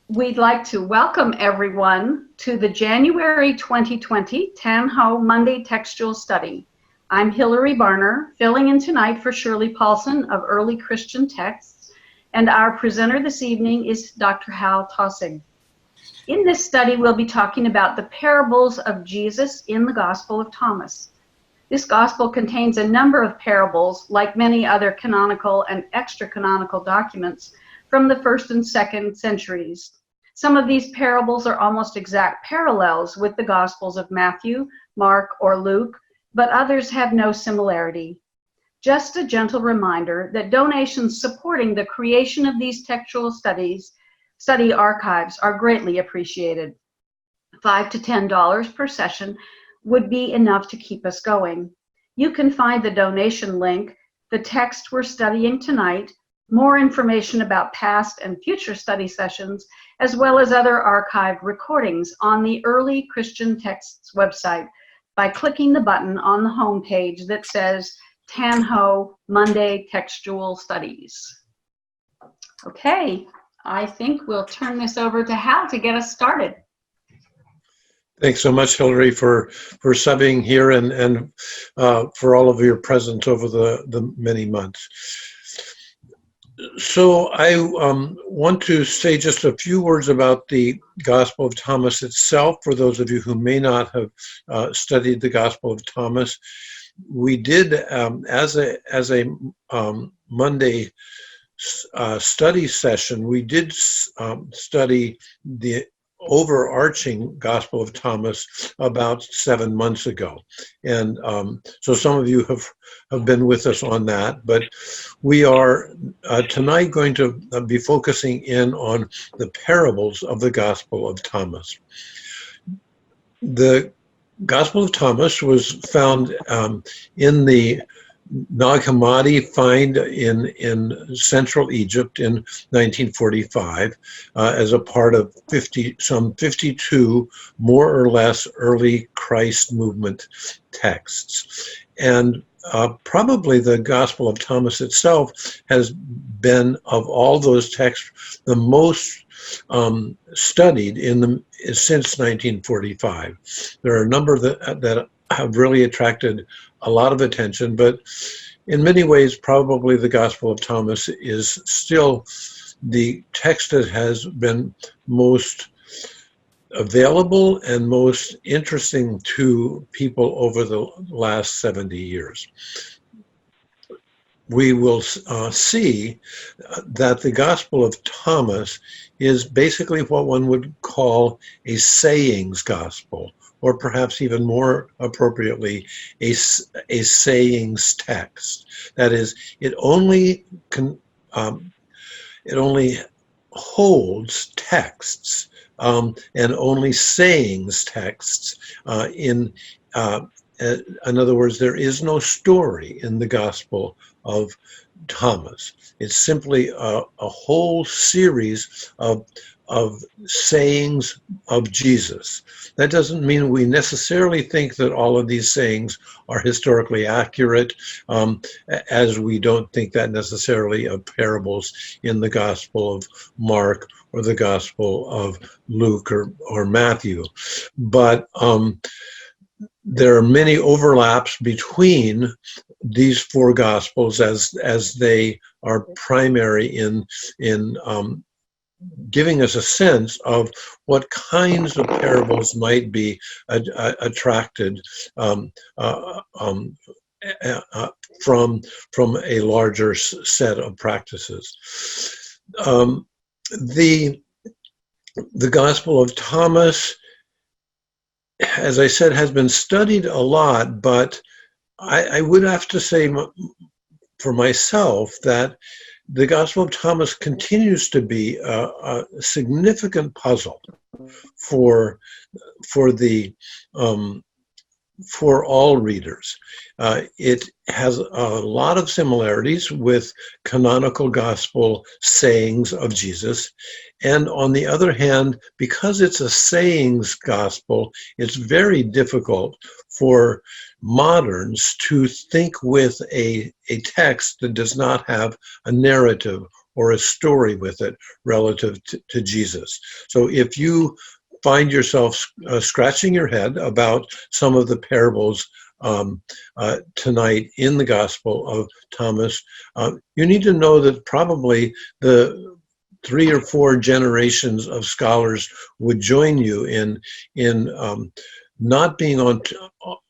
We'd like to welcome everyone to the January 2020 Tanho Monday Textual Study. I'm Hillary Barner, filling in tonight for Shirley Paulson of Early Christian Texts, and our presenter this evening is Dr. Hal Tossig. In this study, we'll be talking about the parables of Jesus in the Gospel of Thomas. This gospel contains a number of parables, like many other canonical and extra-canonical documents from the 1st and 2nd centuries. Some of these parables are almost exact parallels with the Gospels of Matthew, Mark, or Luke, but others have no similarity. Just a gentle reminder that donations supporting the creation of these textual study archives are greatly appreciated. $5 to $10 per session would be enough to keep us going. You can find the donation link, the text we're studying tonight, more information about past and future study sessions, as well as other archived recordings on the Early Christian Texts website by clicking the button on the home page that says Tanho Monday Textual Studies. Okay, I think we'll turn this over to Hal to get us started. Thanks so much, Hillary, for subbing here and for all of your presence over the many months. So I want to say just a few words about the Gospel of Thomas itself, for those of you who may not have studied the Gospel of Thomas. We did, as a Monday study session, we did study the overarching Gospel of Thomas about 7 months ago. And so some of you have been with us on that, but we are tonight going to be focusing in on the parables of the Gospel of Thomas. The Gospel of Thomas was found in the Nag Hammadi find in central Egypt in 1945 as a part of some 52 more or less early Christ movement texts. And probably the Gospel of Thomas itself has been, of all those texts, the most studied since 1945. There are a number that have really attracted a lot of attention, but in many ways, probably the Gospel of Thomas is still the text that has been most available and most interesting to people over the last 70 years. We will see that the Gospel of Thomas is basically what one would call a sayings gospel, or perhaps even more appropriately, a sayings text. That is, it only holds texts and only sayings texts. In other words, there is no story in the Gospel of Thomas. It's simply a whole series of sayings of Jesus. That doesn't mean we necessarily think that all of these sayings are historically accurate, as we don't think that necessarily of parables in the Gospel of Mark or the Gospel of Luke or Matthew. But there are many overlaps between these four Gospels as they are primary in giving us a sense of what kinds of parables might be attracted from a larger set of practices. The Gospel of Thomas, as I said, has been studied a lot, but I would have to say for myself that the Gospel of Thomas continues to be a significant puzzle for all readers. It has a lot of similarities with canonical gospel sayings of Jesus. And on the other hand, because it's a sayings gospel, it's very difficult for moderns to think with a text that does not have a narrative or a story with it relative to Jesus. So if you find yourself scratching your head about some of the parables tonight in the Gospel of Thomas, you need to know that probably the 3 or 4 generations of scholars would join you in not being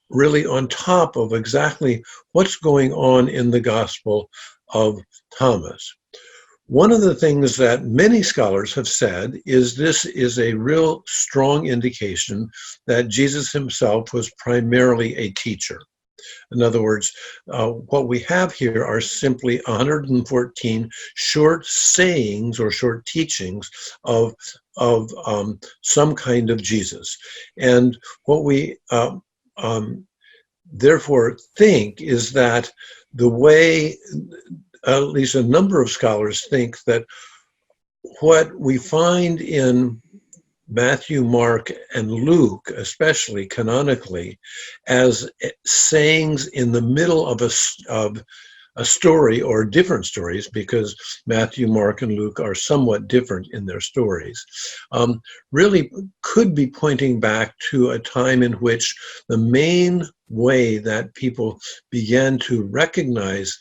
really on top of exactly what's going on in the Gospel of Thomas. One of the things that many scholars have said is this is a real strong indication that Jesus himself was primarily a teacher. In other words, what we have here are simply 114 short sayings or short teachings of some kind of Jesus. And what we therefore think is that the way, at least a number of scholars think, that what we find in Matthew, Mark, and Luke, especially canonically, as sayings in the middle of a story or different stories, because Matthew, Mark, and Luke are somewhat different in their stories, really could be pointing back to a time in which the main way that people began to recognize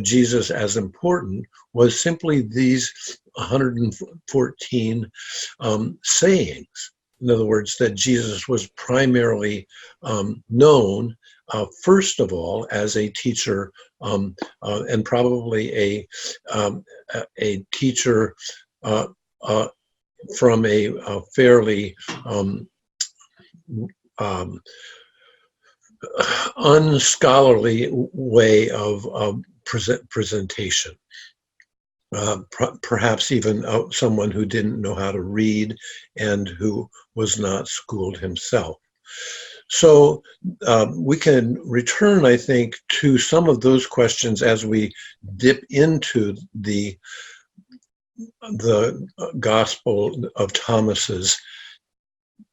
Jesus as important was simply these 114 sayings. In other words, that Jesus was primarily known, first of all, as a teacher, and probably a teacher from a fairly unscholarly way of presentation. Perhaps even someone who didn't know how to read and who was not schooled himself. So we can return, I think, to some of those questions as we dip into the Gospel of Thomas's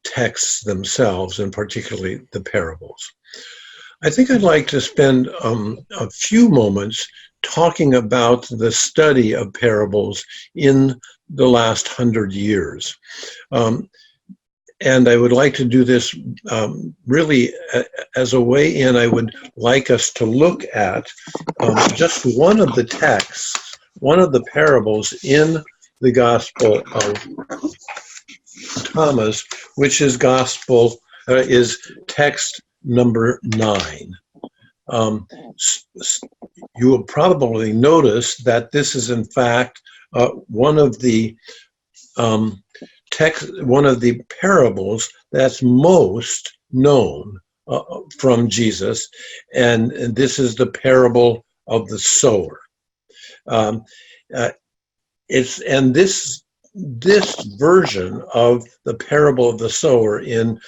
texts themselves, and particularly the parables. I think I'd like to spend a few moments talking about the study of parables in the last 100 years. And I would like to do this really as a way in. I would like us to look at just one of the texts, one of the parables in the Gospel of Thomas, which is text number 9. You will probably notice that this is in fact one of the parables that's most known from Jesus, and this is the parable of the sower. This version of the parable of the sower in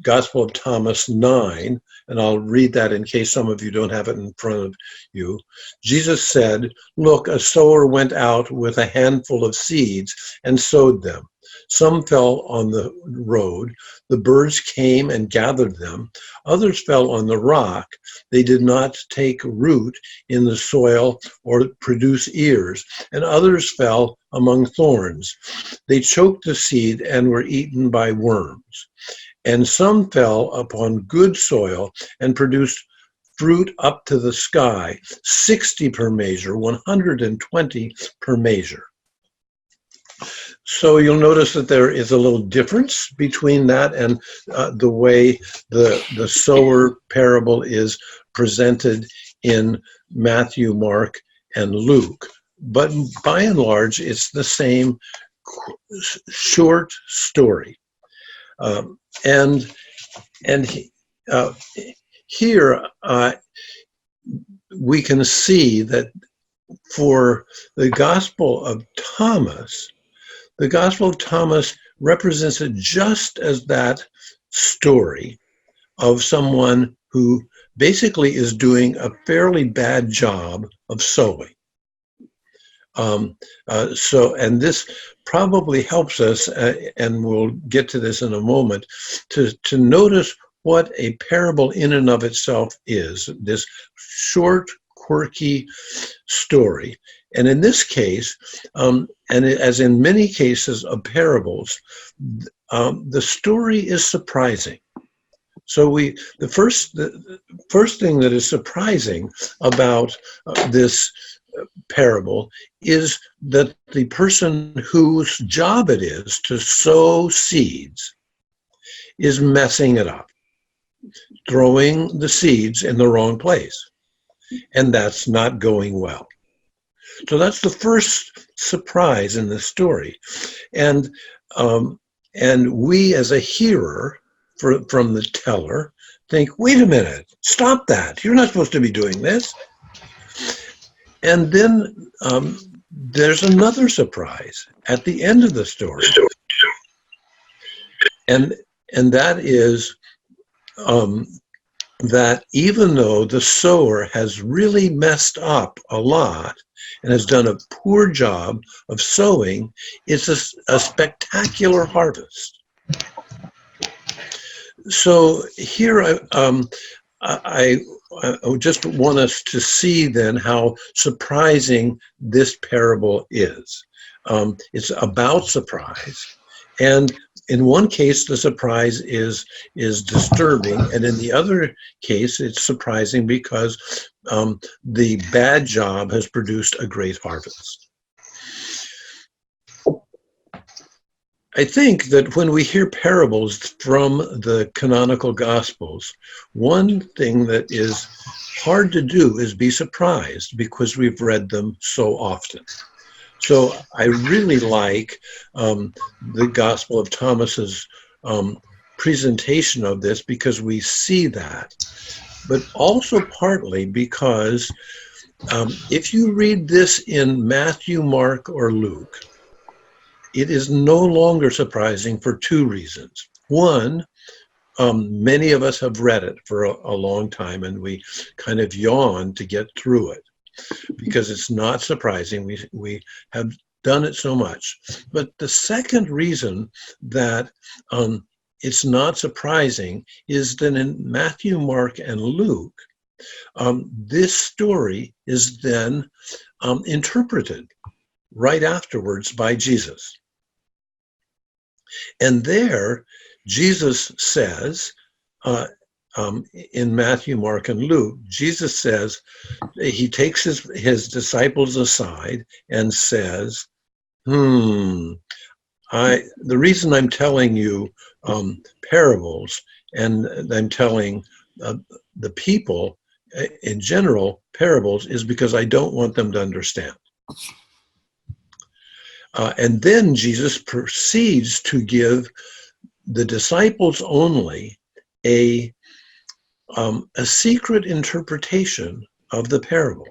Gospel of Thomas 9, and I'll read that in case some of you don't have it in front of you. Jesus said, "Look, a sower went out with a handful of seeds and sowed them. Some fell on the road. The birds came and gathered them. Others fell on the rock. They did not take root in the soil or produce ears. And others fell among thorns. They choked the seed and were eaten by worms. And some fell upon good soil and produced fruit up to the sky, 60 per measure, 120 per measure." So you'll notice that there is a little difference between that and the way the sower parable is presented in Matthew, Mark, and Luke. But by and large, it's the same short story. Here we can see that for the Gospel of Thomas, the Gospel of Thomas represents it just as that story of someone who basically is doing a fairly bad job of sowing. And this probably helps us, and we'll get to this in a moment, to notice what a parable in and of itself is. This short, quirky story. And in this case, as in many cases of parables, the story is surprising. So the first thing that is surprising about this parable is that the person whose job it is to sow seeds is messing it up, throwing the seeds in the wrong place. And that's not going well. So that's the first surprise in the story. And we as a hearer from the teller think, wait a minute, stop that. You're not supposed to be doing this. And then there's another surprise at the end of the story. And that is that even though the sower has really messed up a lot and has done a poor job of sowing, it's a spectacular harvest. So here I just want us to see then how surprising this parable is. It's about surprise, and in one case the surprise is disturbing, and in the other case it's surprising because the bad job has produced a great harvest. I think that when we hear parables from the canonical gospels, one thing that is hard to do is be surprised because we've read them so often. So I really like the Gospel of Thomas's presentation of this because we see that, but also partly because if you read this in Matthew, Mark, or Luke, it is no longer surprising for two reasons. One, many of us have read it for a long time and we kind of yawn to get through it because it's not surprising. We have done it so much. But the second reason that it's not surprising is that in Matthew, Mark, and Luke, this story is then interpreted right afterwards by Jesus. And there, Jesus says, in Matthew, Mark, and Luke, Jesus says, he takes his disciples aside and says, the reason I'm telling you parables, and I'm telling the people in general parables, is because I don't want them to understand. And then Jesus proceeds to give the disciples only a secret interpretation of the parable.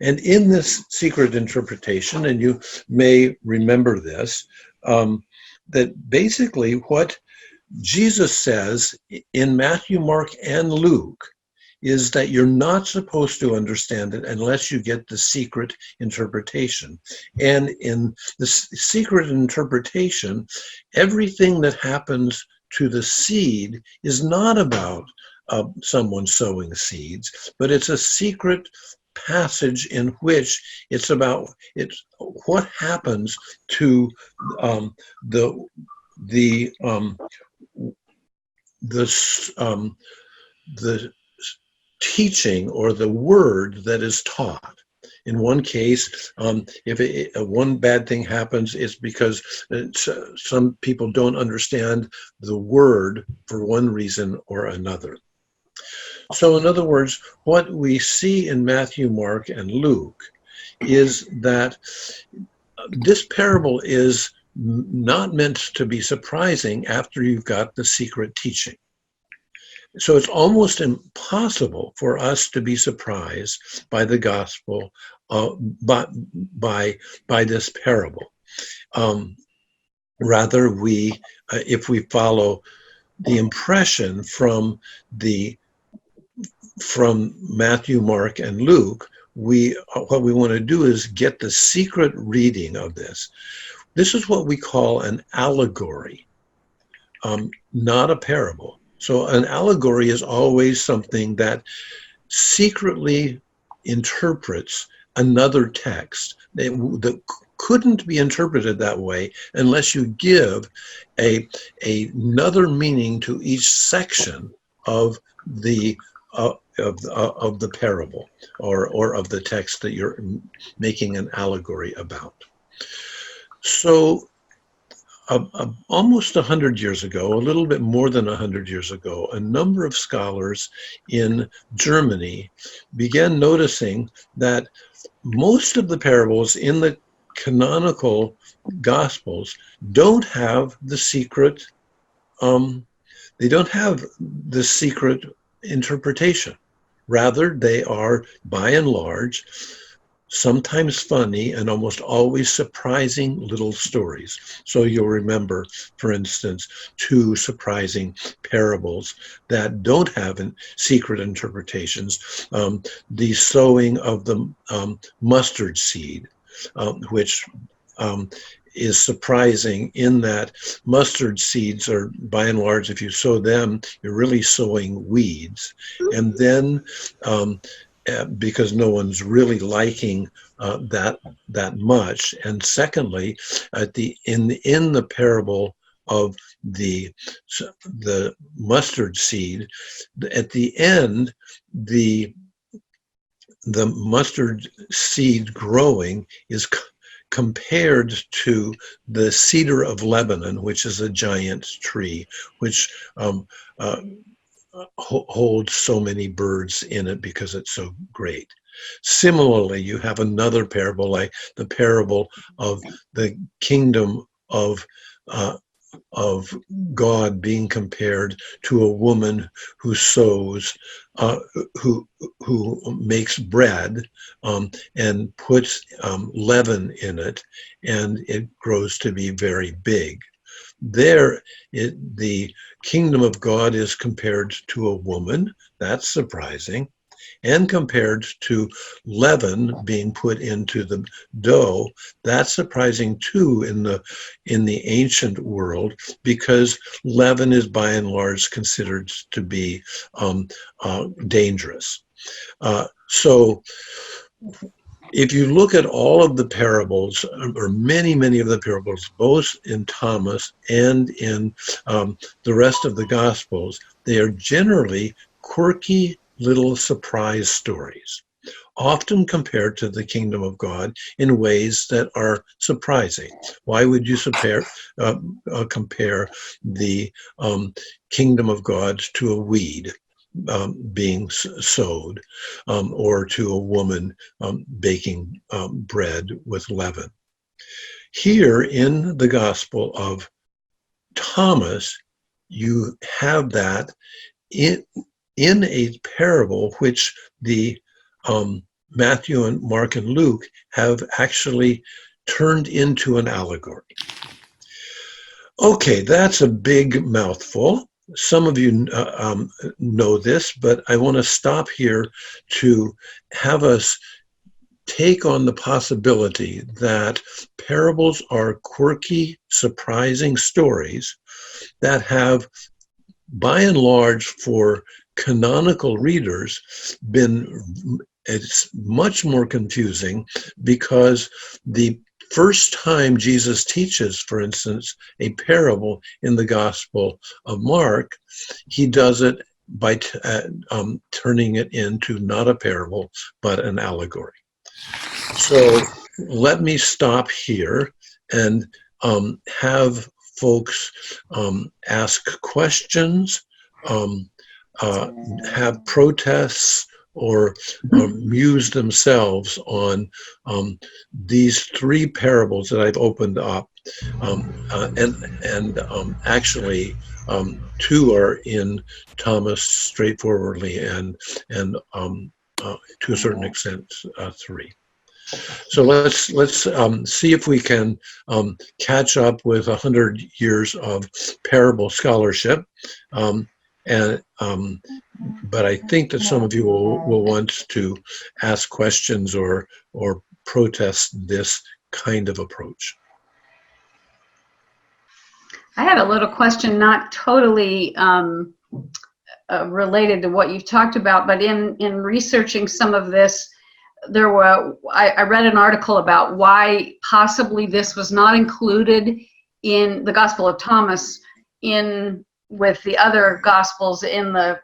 And in this secret interpretation, and you may remember this, that basically what Jesus says in Matthew, Mark, and Luke is that you're not supposed to understand it unless you get the secret interpretation. And in the secret interpretation, everything that happens to the seed is not about someone sowing seeds, but it's a secret passage in which it's what happens to the teaching or the word that is taught. In one case, if one bad thing happens, it's because some people don't understand the word for one reason or another. So in other words, what we see in Matthew, Mark, and Luke is that this parable is not meant to be surprising after you've got the secret teaching. So it's almost impossible for us to be surprised by the gospel, by this parable. Rather, if we follow the impression from Matthew, Mark, and Luke, what we want to do is get the secret reading of this. This is what we call an allegory, not a parable. So an allegory is always something that secretly interprets another text that couldn't be interpreted that way unless you give another meaning to each section of the parable or of the text that you're making an allegory about. So almost 100 years ago, a little bit more than 100 years ago, a number of scholars in Germany began noticing that most of the parables in the canonical gospels don't have the secret, they don't have the secret interpretation. Rather, they are, by and large, sometimes funny and almost always surprising little stories. So you'll remember, for instance, 2 surprising parables that don't have secret interpretations. The sowing of the mustard seed, which is surprising in that mustard seeds are, by and large, if you sow them, you're really sowing weeds. And then because no one's really liking that much. And secondly, in the parable of the mustard seed, at the end, the mustard seed growing is compared to the cedar of Lebanon, which is a giant tree, which holds so many birds in it because it's so great. Similarly, you have another parable, like the parable of the kingdom of God being compared to a woman who sows, who makes bread and puts leaven in it, and it grows to be very big. There, the kingdom of God is compared to a woman. That's surprising. And compared to leaven being put into the dough, that's surprising too in the ancient world, because leaven is by and large considered to be dangerous. So if you look at all of the parables, or many of the parables, both in Thomas and in the rest of the Gospels, they are generally quirky little surprise stories, often compared to the kingdom of God in ways that are surprising. Why would you compare the kingdom of God to a weed being sowed, or to a woman baking bread with leaven? Here in the Gospel of Thomas, you have that in a parable which the Matthew and Mark and Luke have actually turned into an allegory. Okay, that's a big mouthful. Some of you know this, but I want to stop here to have us take on the possibility that parables are quirky, surprising stories that have, by and large, for canonical readers, it's much more confusing, because the first time Jesus teaches, for instance, a parable in the Gospel of Mark, he does it by turning it into not a parable, but an allegory. So let me stop here and have folks ask questions, have protests, or muse themselves on these 3 parables that I've opened up, and actually 2 are in Thomas straightforwardly, and to a certain extent 3. So let's see if we can catch up with 100 years of parable scholarship. But I think that some of you will want to ask questions or protest this kind of approach. I had a little question, not totally related to what you've talked about, but in researching some of this, I read an article about why possibly this was not included in the Gospel of Thomas with the other Gospels in the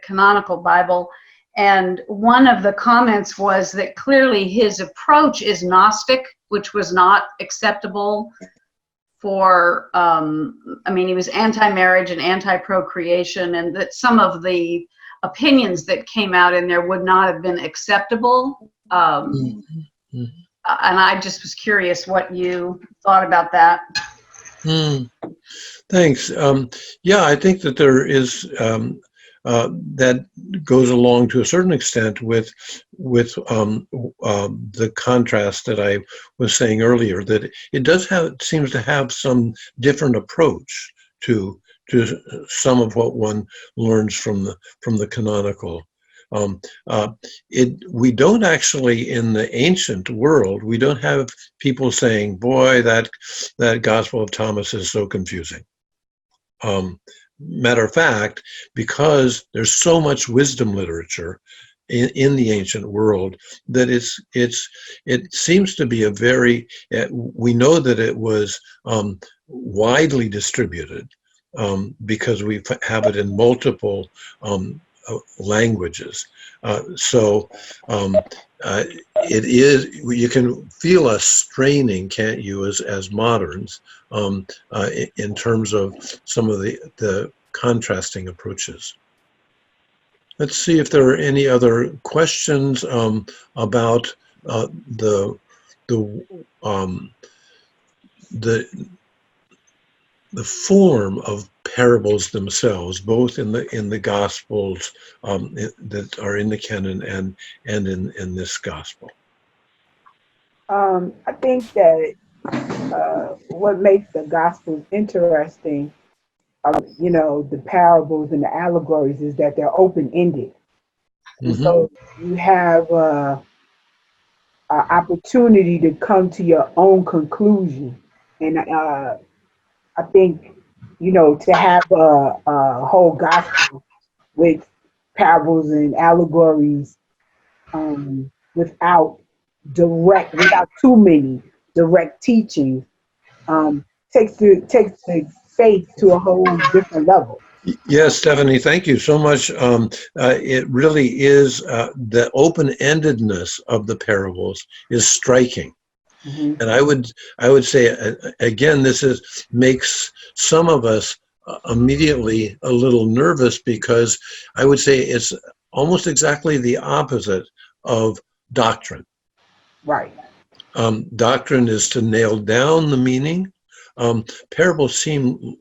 canonical Bible. And one of the comments was that clearly his approach is Gnostic, which was not acceptable for, he was anti-marriage and anti-procreation, and that some of the opinions that came out in there would not have been acceptable. And I just was curious what you thought about that. Thanks. Yeah, I think that there is that goes along to a certain extent with the contrast that I was saying earlier, that it seems to have some different approach to some of what one learns from the canonical. We don't actually, in the ancient world, we don't have people saying, boy, that Gospel of Thomas is so confusing. Matter of fact, because there's so much wisdom literature in the ancient world, that it seems to be we know that it was widely distributed because we have it in multiple languages. It is, you can feel us straining, can't you, as moderns, in terms of some of the contrasting approaches. Let's see if there are any other questions about the form of parables themselves, both in the Gospels that are in the canon and in this Gospel. I think that what makes the Gospels interesting, the parables and the allegories, is that they're open-ended. And so you have an opportunity to come to your own conclusion. And I think, to have a whole gospel with parables and allegories without too many direct teachings takes the faith to a whole different level. Yes, Stephanie, thank you so much. It really is, the open-endedness of the parables is striking. And I would say, again, this makes some of us immediately a little nervous, because I would say it's almost exactly the opposite of doctrine. Right. Doctrine is to nail down the meaning. Parables seem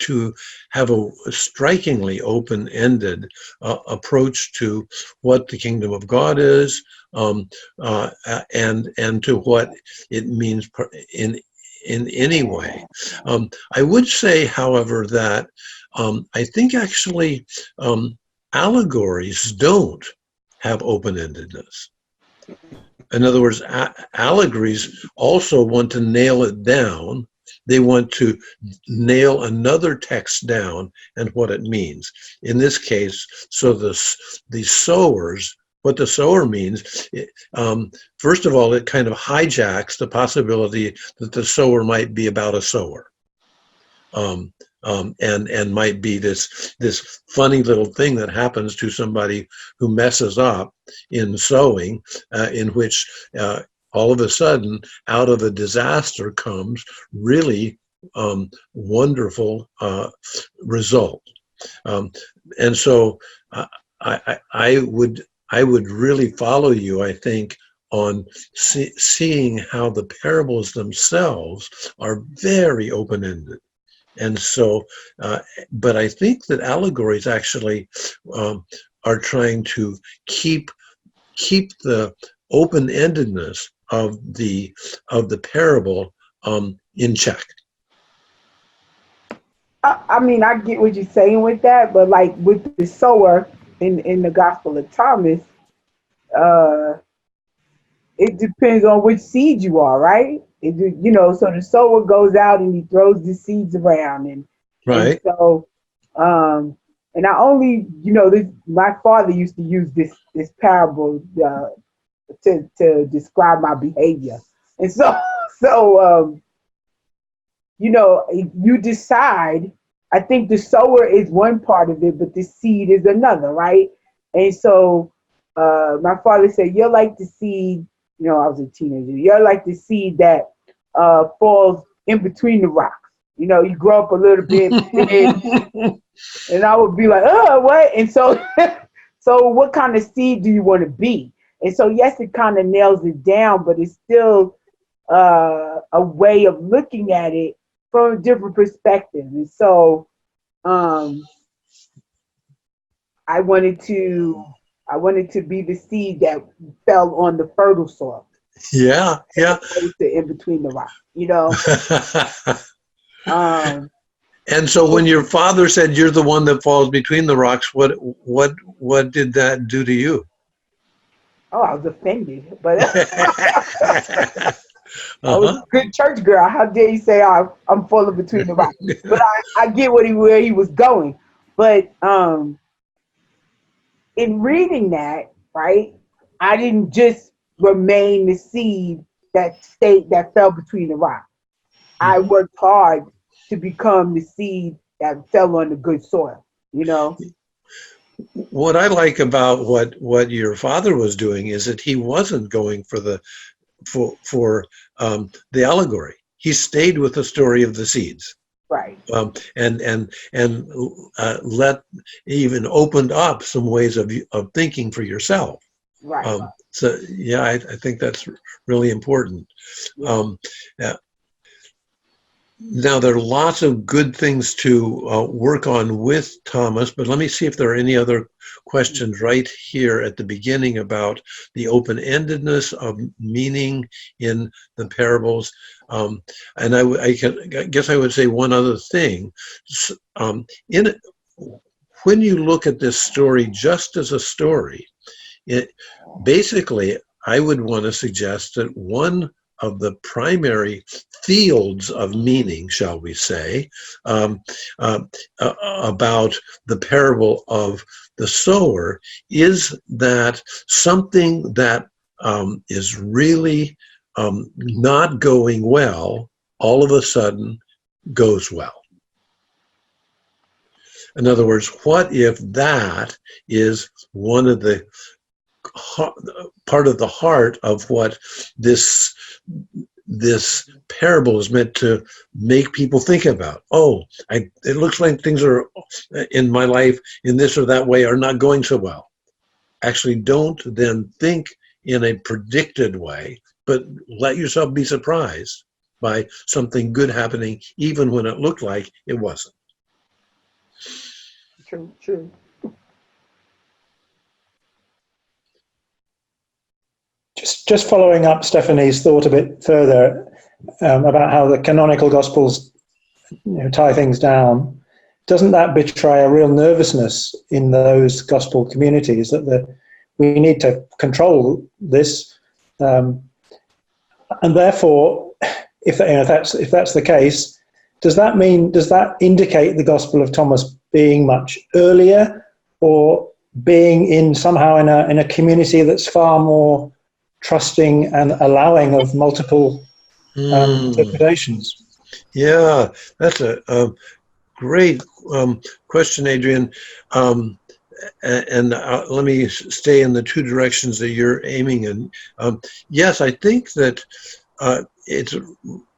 to have a strikingly open-ended approach to what the kingdom of God is, and to what it means in any way. I would say, however, that I think actually allegories don't have open-endedness. In other words, allegories also want to nail it down. They want to nail another text down and what it means. In this case, so the sowers, what the sower means, first of all, it kind of hijacks the possibility that the sower might be about a sower. And might be this funny little thing that happens to somebody who messes up in sowing, in which all of a sudden, out of a disaster comes really wonderful result. And so I would really follow you, I think, on seeing how the parables themselves are very open-ended. And so, but I think that allegories actually are trying to keep the open-endedness of the parable in check. I get what you're saying with that, but like with the sower in the Gospel of Thomas, it depends on which seed you are, right? So the sower goes out and he throws the seeds around, and right. And so, and I only, my father used to use this parable to describe my behavior. And so you know, you decide. I think the sower is one part of it, but the seed is another, right? And so my father said, "You're like the seed." You know, I was a teenager. You're like the seed that falls in between the rocks. You know, you grow up a little bit, and I would be like, "Oh, what?" And so, so what kind of seed do you want to be? And so, yes, it kind of nails it down, but it's still a way of looking at it from a different perspective. And so, um, I wanted to be the seed that fell on the fertile soil. Yeah, yeah. As opposed to in between the rocks, you know. And so when your father said you're the one that falls between the rocks, what did that do to you? Oh, I was offended, but I was Uh-huh. a good church girl. How dare you say I'm falling between the rocks? But I get where he was going. But in reading that, right, I didn't just remain the seed that fell between the rocks. I worked hard to become the seed that fell on the good soil, you know. What I like about what your father was doing is that he wasn't going for the allegory. He stayed with the story of the seeds. Right. And let even opened up some ways of thinking for yourself. Right. So yeah, I think that's really important. Yeah. Now, there are lots of good things to work on with Thomas, but let me see if there are any other questions right here at the beginning about the open-endedness of meaning in the parables. And I guess I would say one other thing. When you look at this story just as a story, basically, I would want to suggest that one of the primary fields of meaning, shall we say, about the parable of the sower is that something that is really not going well, all of a sudden goes well. In other words, what if that is one of the part of the heart of what this parable is meant to make people think about? Oh, it looks like things are in my life in this or that way are not going so well. Actually, don't then think in a predicted way, but let yourself be surprised by something good happening, even when it looked like it wasn't. True. Just following up Stephanie's thought a bit further about how the canonical gospels tie things down, doesn't that betray a real nervousness in those gospel communities that we need to control this, and therefore, if that's the case, does that indicate the Gospel of Thomas being much earlier, or being somehow in a community that's far more trusting and allowing of multiple interpretations? Yeah, that's a great question, Adrian. And let me stay in the two directions that you're aiming in. Yes, I think that it's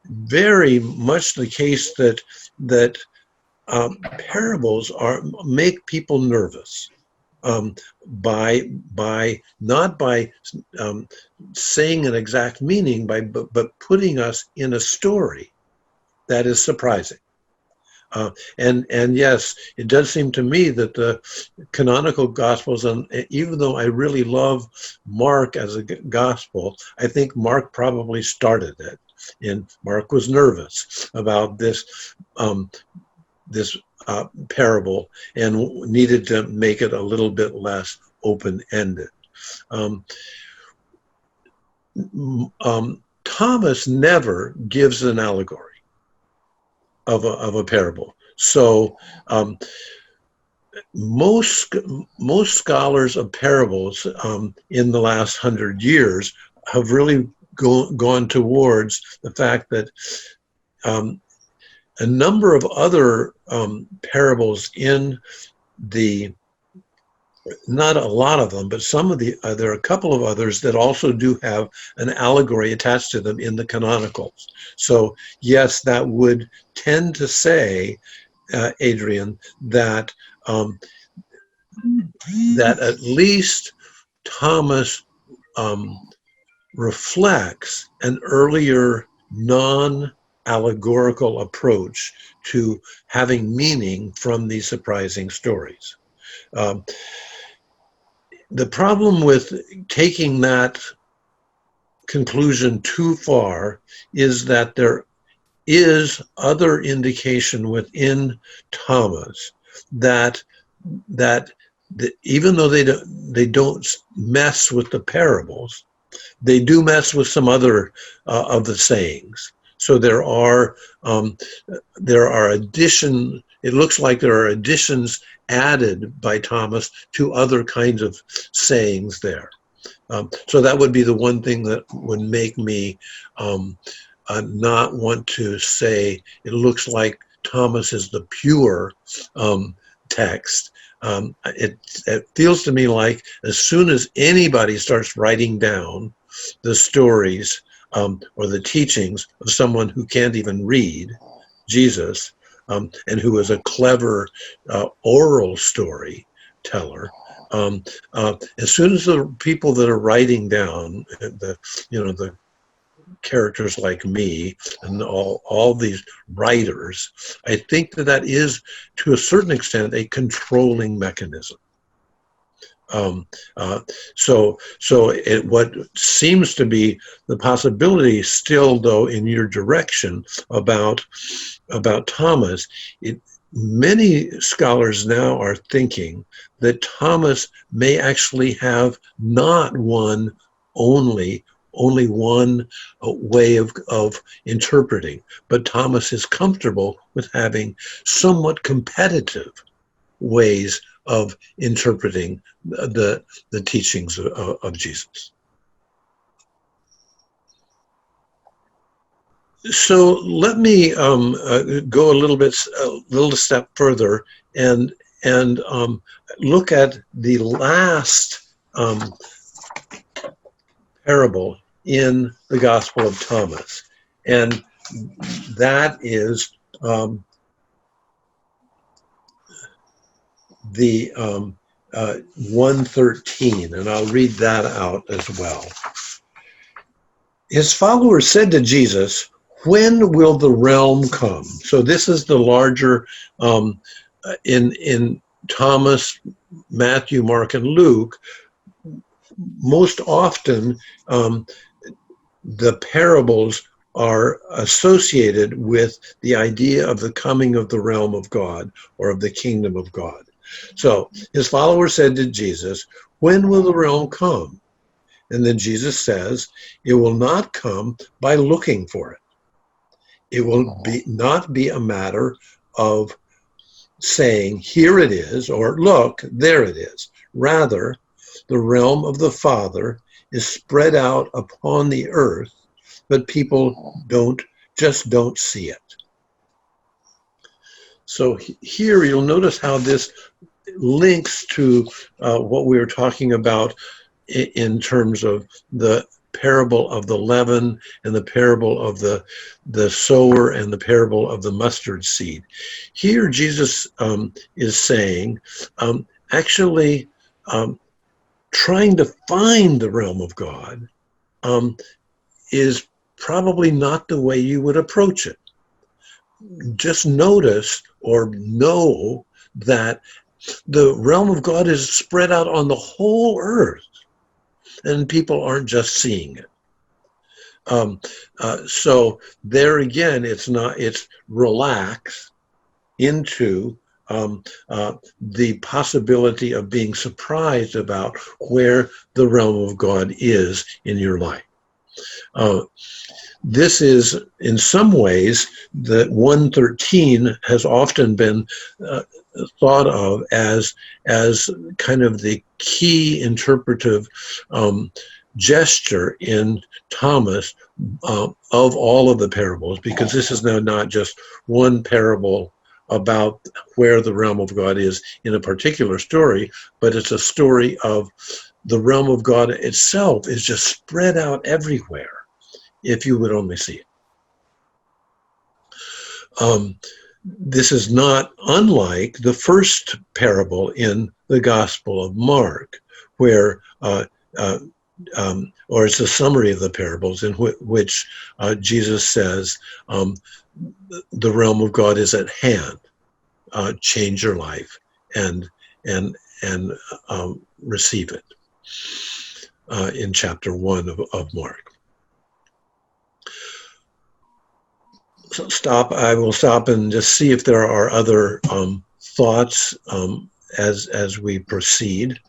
very much the case that parables make people nervous. By not by saying an exact meaning, but putting us in a story that is surprising. And yes, it does seem to me that the canonical gospels, and even though I really love Mark as a gospel, I think Mark probably started it. And Mark was nervous about this parable and needed to make it a little bit less open-ended. Thomas never gives an allegory. of a parable. So, most scholars of parables in the last 100 years have really gone towards the fact that a number of other parables in the, not a lot of them, but some of the, there are a couple of others that also do have an allegory attached to them in the canonicals. So yes, that would tend to say, Adrian, that that at least Thomas reflects an earlier non-allegorical approach to having meaning from these surprising stories. The problem with taking that conclusion too far is that there is other indication within Thomas that even though they don't mess with the parables, they do mess with some other of the sayings. So there are additions. It looks like there are additions added by Thomas to other kinds of sayings there. So that would be the one thing that would make me not want to say it looks like Thomas is the pure text. It feels to me like as soon as anybody starts writing down the stories or the teachings of someone who can't even read, Jesus, and who is a clever oral storyteller, as soon as the people that are writing down the characters like me and all these writers, I think that is to a certain extent a controlling mechanism. So what seems to be the possibility still, though, in your direction about Thomas, many scholars now are thinking that Thomas may actually have not only one way of interpreting, but Thomas is comfortable with having somewhat competitive ways of interpreting the teachings of Jesus. So let me go a little step further and look at the last parable in the Gospel of Thomas, and that is the 113, and I'll read that out as well. His followers said to Jesus, "When will the realm come?" So this is the larger, in Thomas, Matthew, Mark, and Luke, most often the parables are associated with the idea of the coming of the realm of God or of the kingdom of God. So his followers said to Jesus, "When will the realm come?" And then Jesus says, "It will not come by looking for it. It will not be a matter of saying, 'Here it is,' or 'Look, there it is.' Rather, the realm of the Father is spread out upon the earth, but people don't see it." So here you'll notice how this links to what we were talking about in terms of the parable of the leaven and the parable of the sower and the parable of the mustard seed. Here Jesus is saying, actually, trying to find the realm of God is probably not the way you would approach it. Just notice or know that the realm of God is spread out on the whole earth, and people aren't just seeing it. So there again, it's relax into the possibility of being surprised about where the realm of God is in your life. This is, in some ways, that 113 has often been thought of as kind of the key interpretive gesture in Thomas of all of the parables, because this is now not just one parable about where the realm of God is in a particular story, but it's a story of the realm of God itself is just spread out everywhere, if you would only see it. This is not unlike the first parable in the Gospel of Mark, where, or it's a summary of the parables in which Jesus says, the realm of God is at hand. Change your life and receive it. In chapter 1 of Mark. So I will stop and just see if there are other thoughts as we proceed.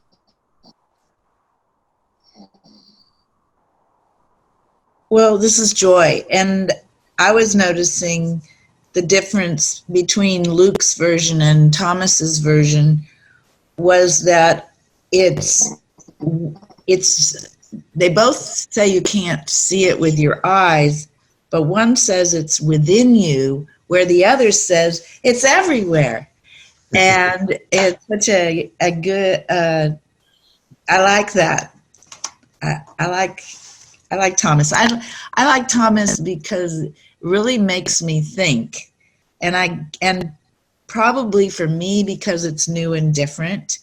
Well, this is Joy, and I was noticing the difference between Luke's version and Thomas's version was that it's they both say you can't see it with your eyes, but one says it's within you, where the other says it's everywhere. And it's such a good, I like that. I like Thomas. I like Thomas because it really makes me think. And probably for me because it's new and different.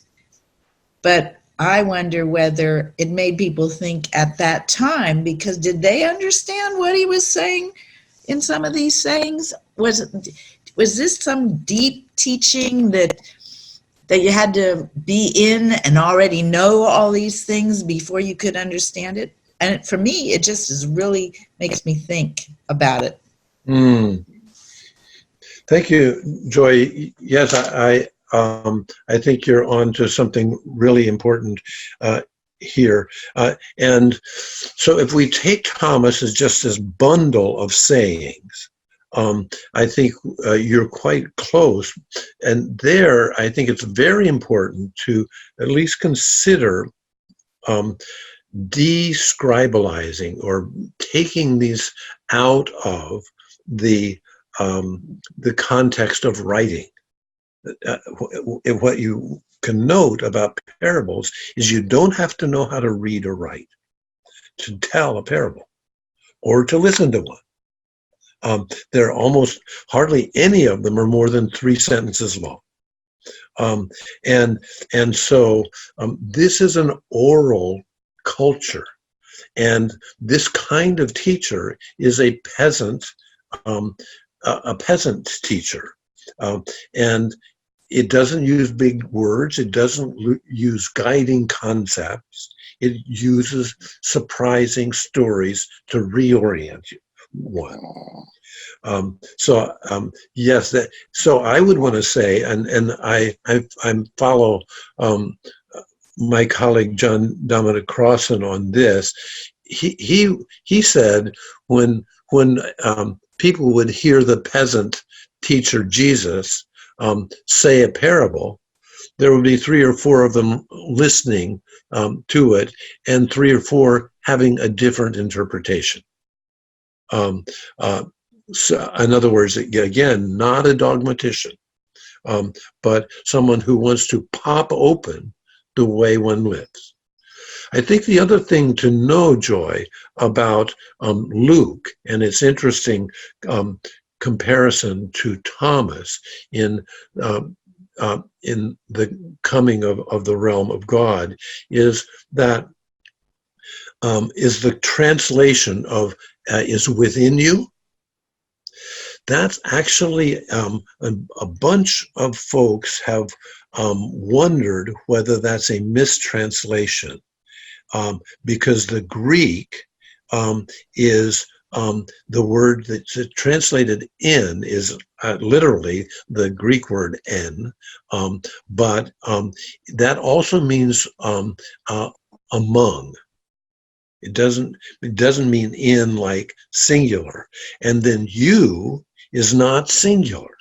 But I wonder whether it made people think at that time, because did they understand what he was saying in some of these sayings? Was this some deep teaching that you had to be in and already know all these things before you could understand it? And for me, it just really makes me think about it. Thank you, Joy. Yes, I think you're on to something really important here. And so if we take Thomas as just this bundle of sayings, I think you're quite close. And there, I think it's very important to at least consider describalizing or taking these out of the context of writing. What you can note about parables is you don't have to know how to read or write to tell a parable or to listen to one. There are almost hardly any of them are more than 3 sentences long. And so this is an oral culture. And this kind of teacher is a peasant teacher. And it doesn't use big words. It doesn't use guiding concepts. It uses surprising stories to reorient one. Yes, so I would want to say, and I follow my colleague John Dominic Crossan on this. He said when people would hear the peasant teacher Jesus say a parable, there would be 3 or 4 of them listening to it, and 3 or 4 having a different interpretation. So in other words, again, not a dogmatician, but someone who wants to pop open the way one lives. I think the other thing to know, Joy, about Luke, and its interesting comparison to Thomas in the coming of the realm of God, is that is the translation of is within you. That's actually a bunch of folks have wondered whether that's a mistranslation, because the Greek is the word that's translated in is literally the Greek word en, but that also means among. It doesn't mean in like singular. And then you is not singular.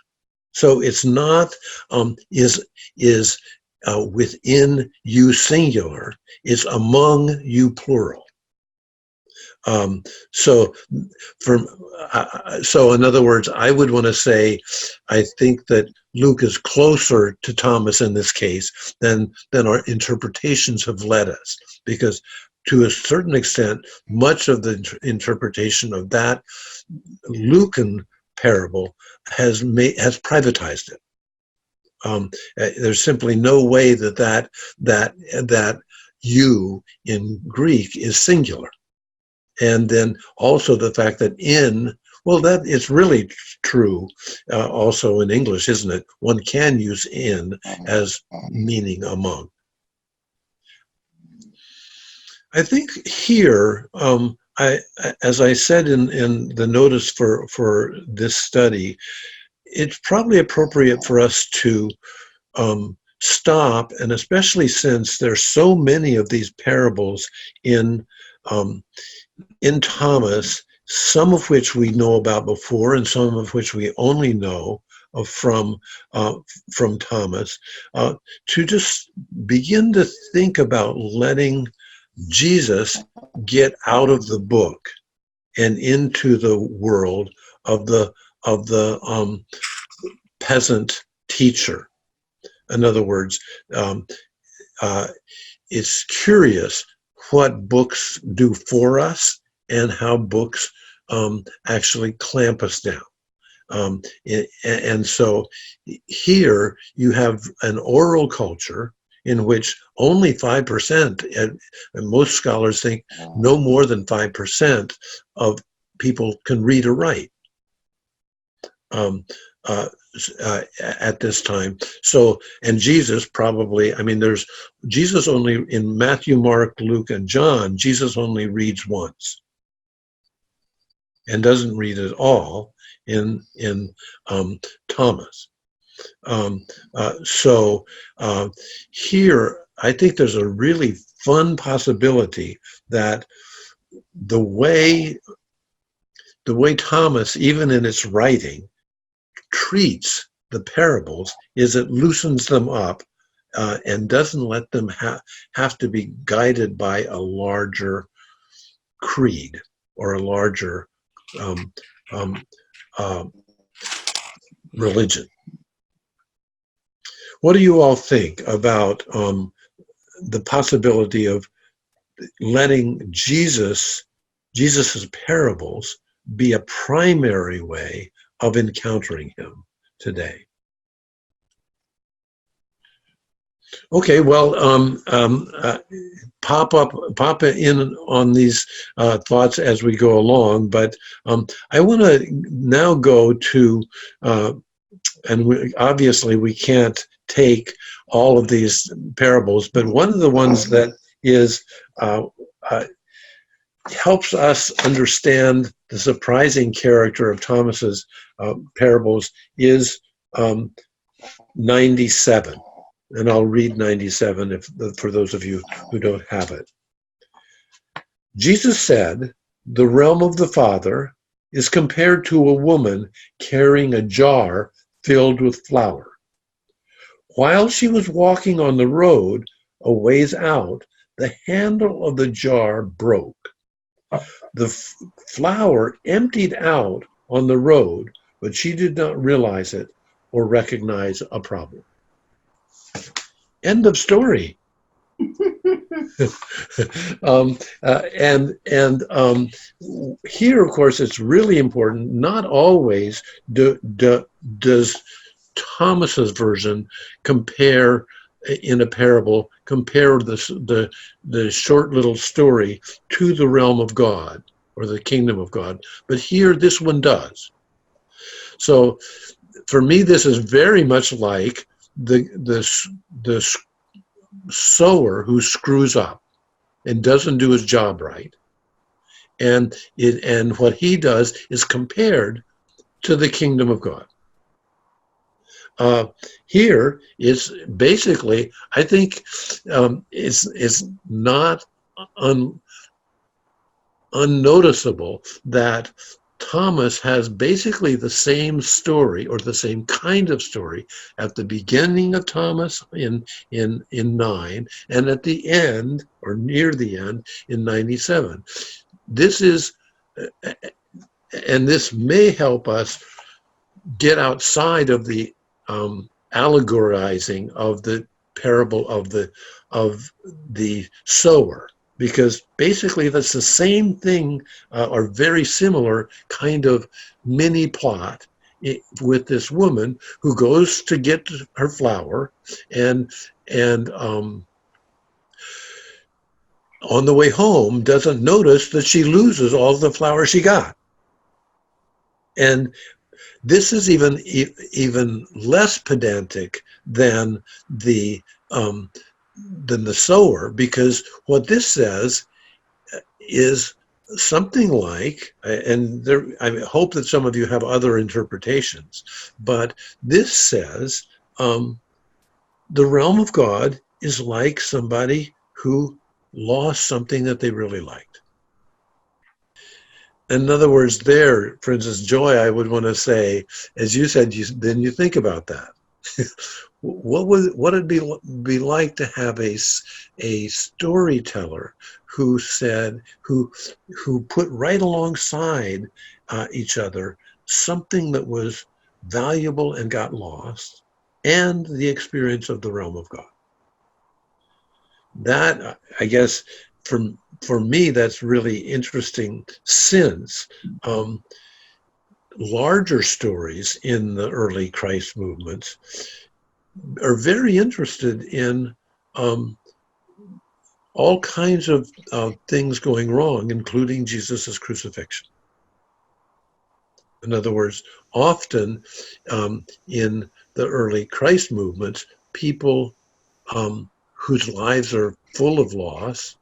So it's not is within you singular. It's among you plural. So in other words, I would want to say, I think that Luke is closer to Thomas in this case than our interpretations have led us, because to a certain extent, much of the interpretation of that Lucan parable has privatized it. There's simply no way that you in Greek is singular. And then also the fact that that it's really true also in English, isn't it? One can use in as meaning among. I think here, as I said in the notice for this study, it's probably appropriate for us to stop, and especially since there's so many of these parables in Thomas, some of which we know about before and some of which we only know from Thomas, to just begin to think about letting Jesus get out of the book and into the world of the peasant teacher. In other words, it's curious what books do for us and how books actually clamp us down. And so here you have an oral culture in which only 5%, and most scholars think no more than 5% of people can read or write at this time. So, and Jesus probably, there's Jesus only in Matthew, Mark, Luke, and John, Jesus only reads once and doesn't read at all in Thomas. So here, I think there's a really fun possibility that the way Thomas, even in its writing, treats the parables is it loosens them up and doesn't let them have to be guided by a larger creed or a larger religion. What do you all think about the possibility of letting Jesus's parables be a primary way of encountering him today? Okay, well, pop in on these thoughts as we go along, but I want to now go to, and obviously we can't take all of these parables, but one of the ones that is helps us understand the surprising character of Thomas's parables is 97. And I'll read 97 for those of you who don't have it. Jesus said, "The realm of the Father is compared to a woman carrying a jar filled with flour. While she was walking on the road a ways out, the handle of the jar broke. The flour emptied out on the road, but she did not realize it or recognize a problem." End of story. Here, of course, it's really important. Not always does Thomas's version compare in a parable, compare the short little story to the realm of God or the kingdom of God. But here, this one does. So for me, this is very much like the sower who screws up and doesn't do his job right, and what he does is compared to the kingdom of God. Here is basically, I think, it's not unnoticeable that Thomas has basically the same story, or the same kind of story, at the beginning of Thomas in 9, and at the end, or near the end, in 97. This is, and this may help us get outside of the allegorizing of the parable of the sower, because basically that's the same thing, or very similar kind of mini plot with this woman who goes to get her flour, and on the way home doesn't notice that she loses all the flour she got. And this is even less pedantic than the sower, because what this says is something like, and there, I hope that some of you have other interpretations, but this says the realm of God is like somebody who lost something that they really liked. In other words, there, for instance, Joy, I would want to say, as you said, then you think about that. What would it be like to have a storyteller who put right alongside each other something that was valuable and got lost, and the experience of the realm of God? That, I guess, for me, that's really interesting, since larger stories in the early Christ movements are very interested in all kinds of things going wrong, including Jesus's crucifixion. In other words, often in the early Christ movements, people whose lives are full of loss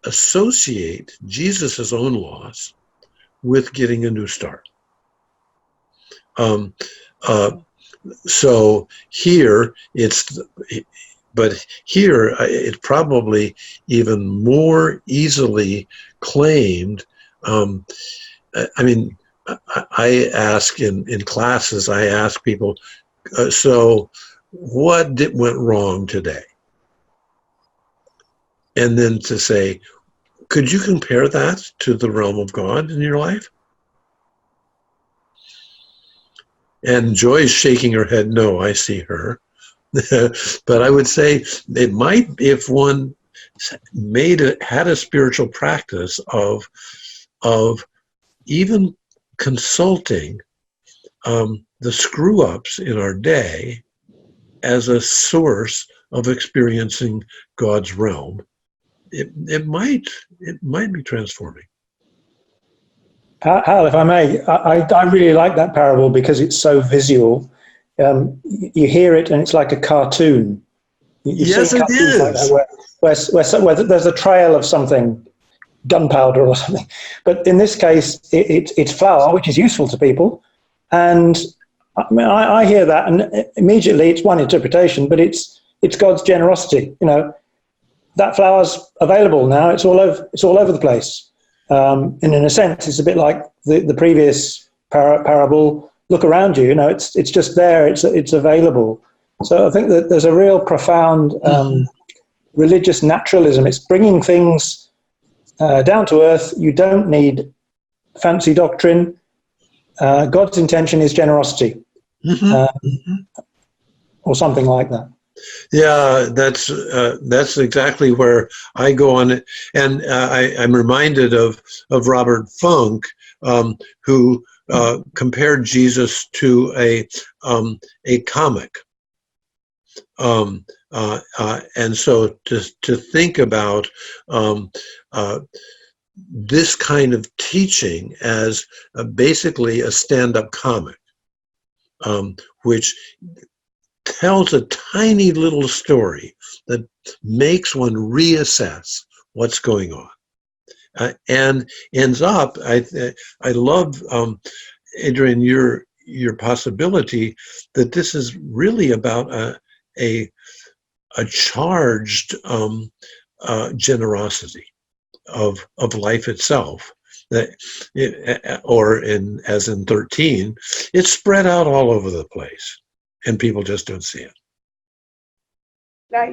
associate Jesus's own loss with getting a new start. So here but here it's probably even more easily claimed. I mean, I ask in classes, I ask people, so what went wrong today? And then to say, could you compare that to the realm of God in your life? And Joy is shaking her head, no, I see her. But I would say it might, if one had a spiritual practice of even consulting the screw-ups in our day as a source of experiencing God's realm, it might be transforming. Hal, if I may, I really like that parable because it's so visual. You hear it and it's like a cartoon. You Yes, see it cartoons like is. that where there's a trail of something, gunpowder or something. But in this case, it's flour, which is useful to people. And I mean, I hear that, and immediately it's one interpretation, but it's God's generosity. You know, that flour's available now. It's all over the place. And in a sense, it's a bit like the previous parable. Look around you. You know, it's just there. It's available. So I think that there's a real profound religious naturalism. It's bringing things down to earth. You don't need fancy doctrine. God's intention is generosity, or something like that. Yeah, that's exactly where I go on it, and I'm reminded of Robert Funk, who compared Jesus to a comic, and so to think about this kind of teaching as basically a stand-up comic, which tells a tiny little story that makes one reassess what's going on, and ends up. I love, Adrian, your possibility that this is really about a charged generosity. of life itself. That or as in 13, it's spread out all over the place, and people just don't see it. Now,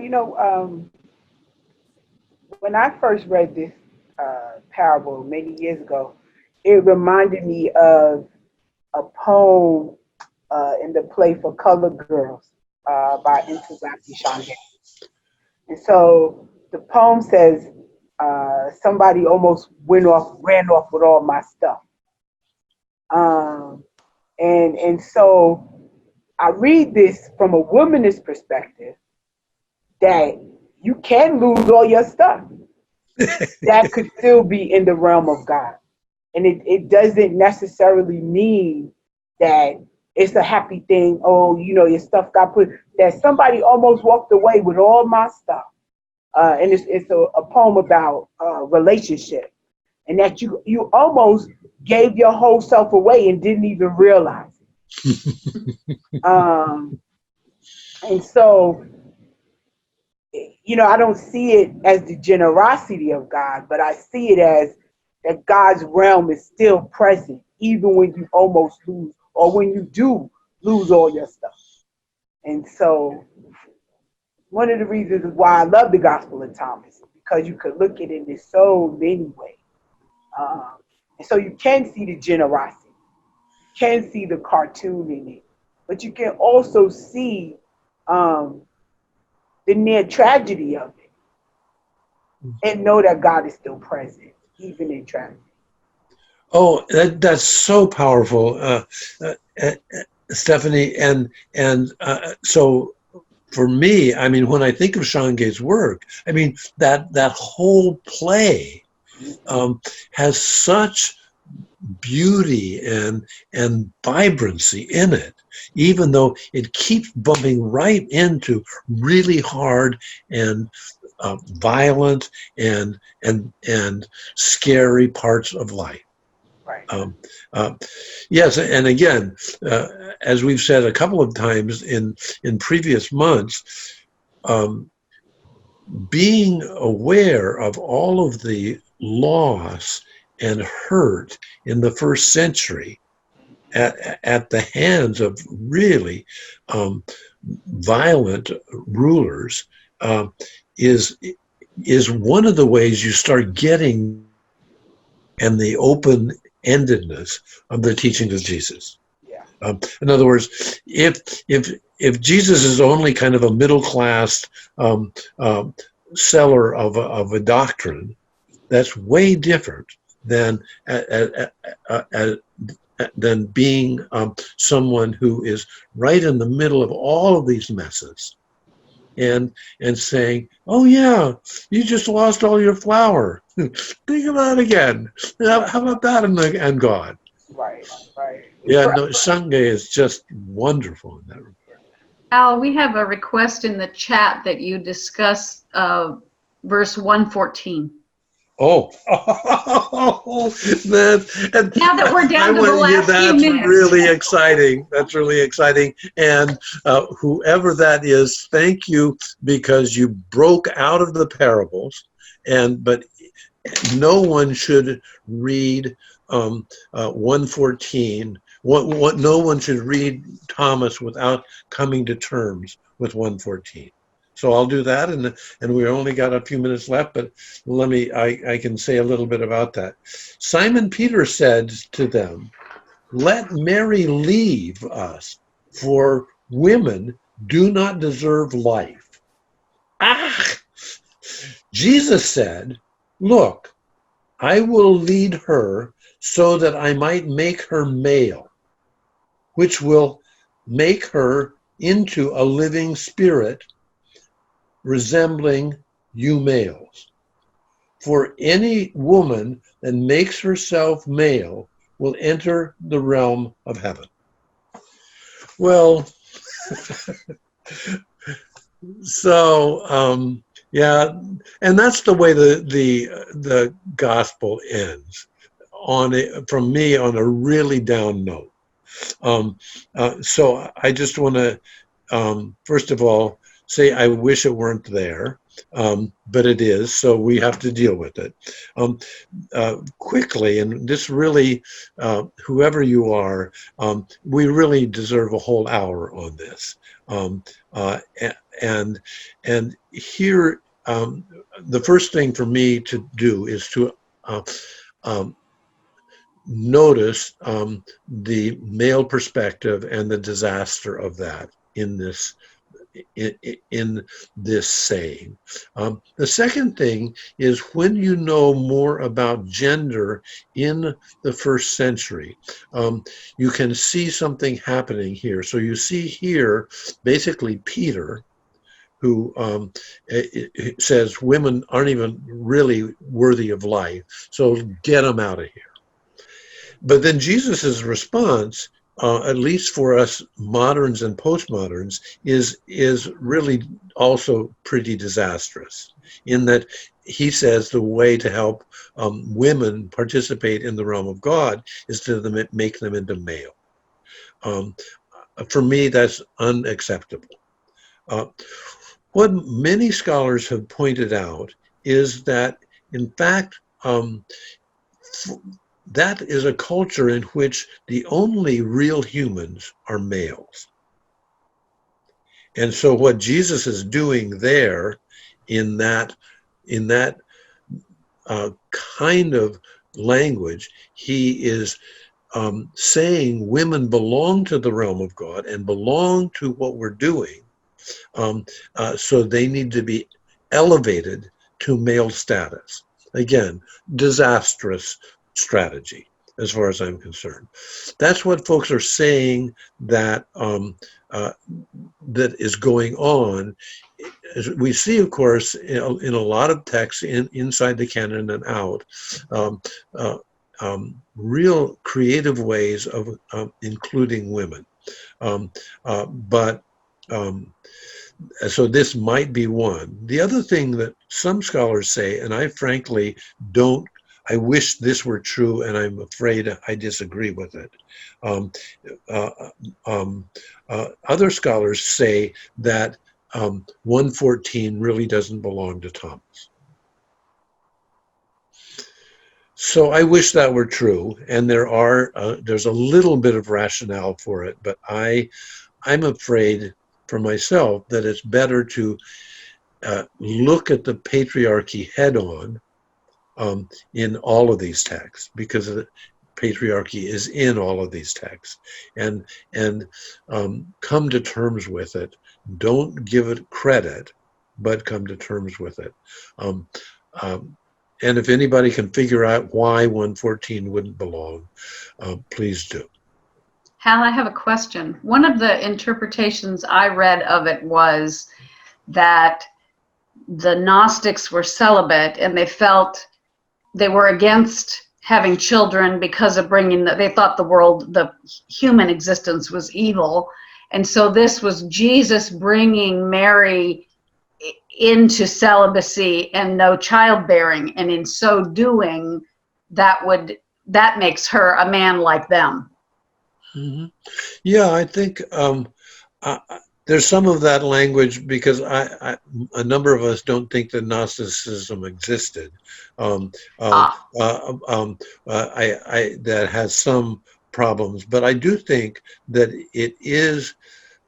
when I first read this parable many years ago, it reminded me of a poem in the play for colored girls by Ntozake Shange. And so the poem says, somebody almost ran off with all my stuff. And so I read this from a womanist perspective, that you can lose all your stuff. That could still be in the realm of God. And it doesn't necessarily mean that it's a happy thing. Oh, your stuff got put, that somebody almost walked away with all my stuff. And it's a poem about relationship. And that you almost gave your whole self away and didn't even realize it. And so, I don't see it as the generosity of God, but I see it as that God's realm is still present, even when you almost lose, or when you do lose all your stuff. And so one of the reasons why I love the Gospel of Thomas is because you could look at it in so many ways. And so you can see the generosity, you can see the cartoon in it, but you can also see the near tragedy of it, and know that God is still present, even in tragedy. Oh, that's so powerful, Stephanie. And so for me, I mean, when I think of Shange's work, I mean, that whole play has such beauty and vibrancy in it, even though it keeps bumping right into really hard and violent and scary parts of life. Right. Yes, and again, as we've said a couple of times in previous months, being aware of all of the loss and hurt in the first century at the hands of really violent rulers is one of the ways you start getting and the open-endedness of the teachings of Jesus. Yeah. In other words, if Jesus is only kind of a middle-class seller of a doctrine, that's way different than being someone who is right in the middle of all of these messes and saying, oh yeah, you just lost all your flour. Think about it again. How about that and God? Right. Yeah, no, Shange is just wonderful in that regard. Al, we have a request in the chat that you discuss verse 114. Oh, Now that we're down to the last few minutes. That's really exciting. That's really exciting. And whoever that is, thank you, because you broke out of the parables. But no one should read 114. No one should read Thomas without coming to terms with 114. So I'll do that, and we only got a few minutes left, but I can say a little bit about that. Simon Peter said to them, "Let Mary leave us, for women do not deserve life." Jesus said, "Look, I will lead her so that I might make her male, which will make her into a living spirit, resembling you males. For any woman that makes herself male will enter the realm of heaven." Well, so yeah, and that's the way the gospel ends, from me on a really down note. So I just want to first of all say, I wish it weren't there, but it is, so we have to deal with it. Quickly, and this really, whoever you are, we really deserve a whole hour on this. And here, the first thing for me to do is to notice the male perspective and the disaster of that in this saying. The second thing is, when you know more about gender in the first century, you can see something happening here. So you see here basically Peter, who says women aren't even really worthy of life, so get them out of here. But then Jesus's response, at least for us moderns and postmoderns, is really also pretty disastrous, in that he says the way to help women participate in the realm of God is to make them into male. For me, that's unacceptable. What many scholars have pointed out is that, in fact, that is a culture in which the only real humans are males. And so what Jesus is doing there in that kind of language, he is saying women belong to the realm of God and belong to what we're doing. So they need to be elevated to male status. Again, disastrous strategy, as far as I'm concerned. That's what folks are saying that that is going on. As we see, of course, in a lot of texts inside the canon and out, real creative ways of including women. So this might be one. The other thing that some scholars say, and I frankly don't, I wish this were true, and I'm afraid I disagree with it. Other scholars say that 114 really doesn't belong to Thomas. So I wish that were true, and there's a little bit of rationale for it, but I'm afraid for myself that it's better to look at the patriarchy head on in all of these texts, because the patriarchy is in all of these texts, and come to terms with it. Don't give it credit, but come to terms with it. And if anybody can figure out why 114 wouldn't belong, please do. Hal, I have a question. One of the interpretations I read of it was that the Gnostics were celibate, and they felt they were against having children because of they thought the human existence was evil. And so this was Jesus bringing Mary into celibacy and no childbearing. And in so doing, that makes her a man like them. Mm-hmm. Yeah, I think there's some of that language, because a number of us don't think that Gnosticism existed. That has some problems, but I do think that it is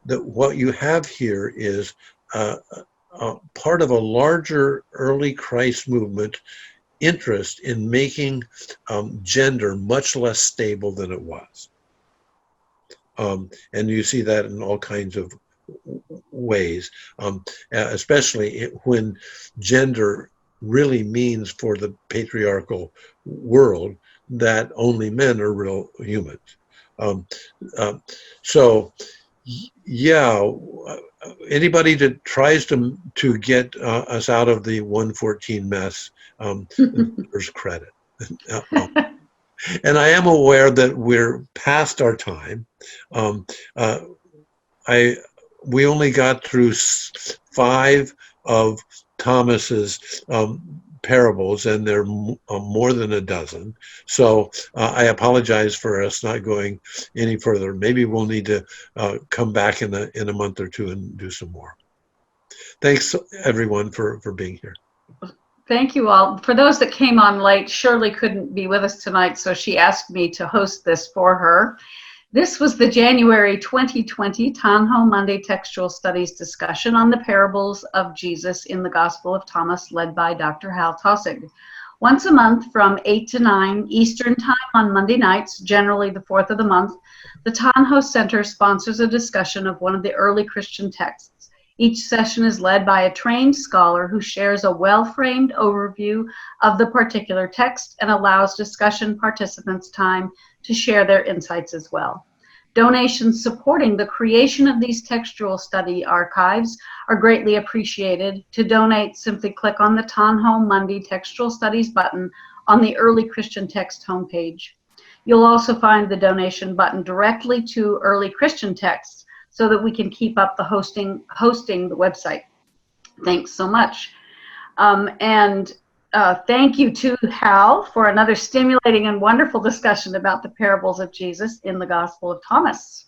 that what you have here is part of a larger early Christ movement interest in making gender much less stable than it was. And you see that in all kinds of ways, especially when gender really means, for the patriarchal world, that only men are real humans. So, yeah, anybody that tries to get us out of the 114 mess deserves credit. And I am aware that we're past our time. We only got through 5 of Thomas's parables, and there are more than a dozen. So I apologize for us not going any further. Maybe we'll need to come back in a month or two and do some more. Thanks, everyone, for being here. Thank you all. For those that came on late, Shirley couldn't be with us tonight, so she asked me to host this for her. This was the January 2020 Tanho Monday Textual Studies discussion on the parables of Jesus in the Gospel of Thomas, led by Dr. Hal Taussig. Once a month from 8 to 9 Eastern Time on Monday nights, generally the 4th of the month, the Tanho Center sponsors a discussion of one of the early Christian texts. Each session is led by a trained scholar who shares a well-framed overview of the particular text and allows discussion participants time to share their insights as well. Donations supporting the creation of these textual study archives are greatly appreciated. To donate, simply click on the Tanho Monday Textual Studies button on the Early Christian Text homepage. You'll also find the donation button directly to Early Christian Texts so that we can keep up the hosting the website. Thanks so much. Thank you to Hal for another stimulating and wonderful discussion about the parables of Jesus in the Gospel of Thomas.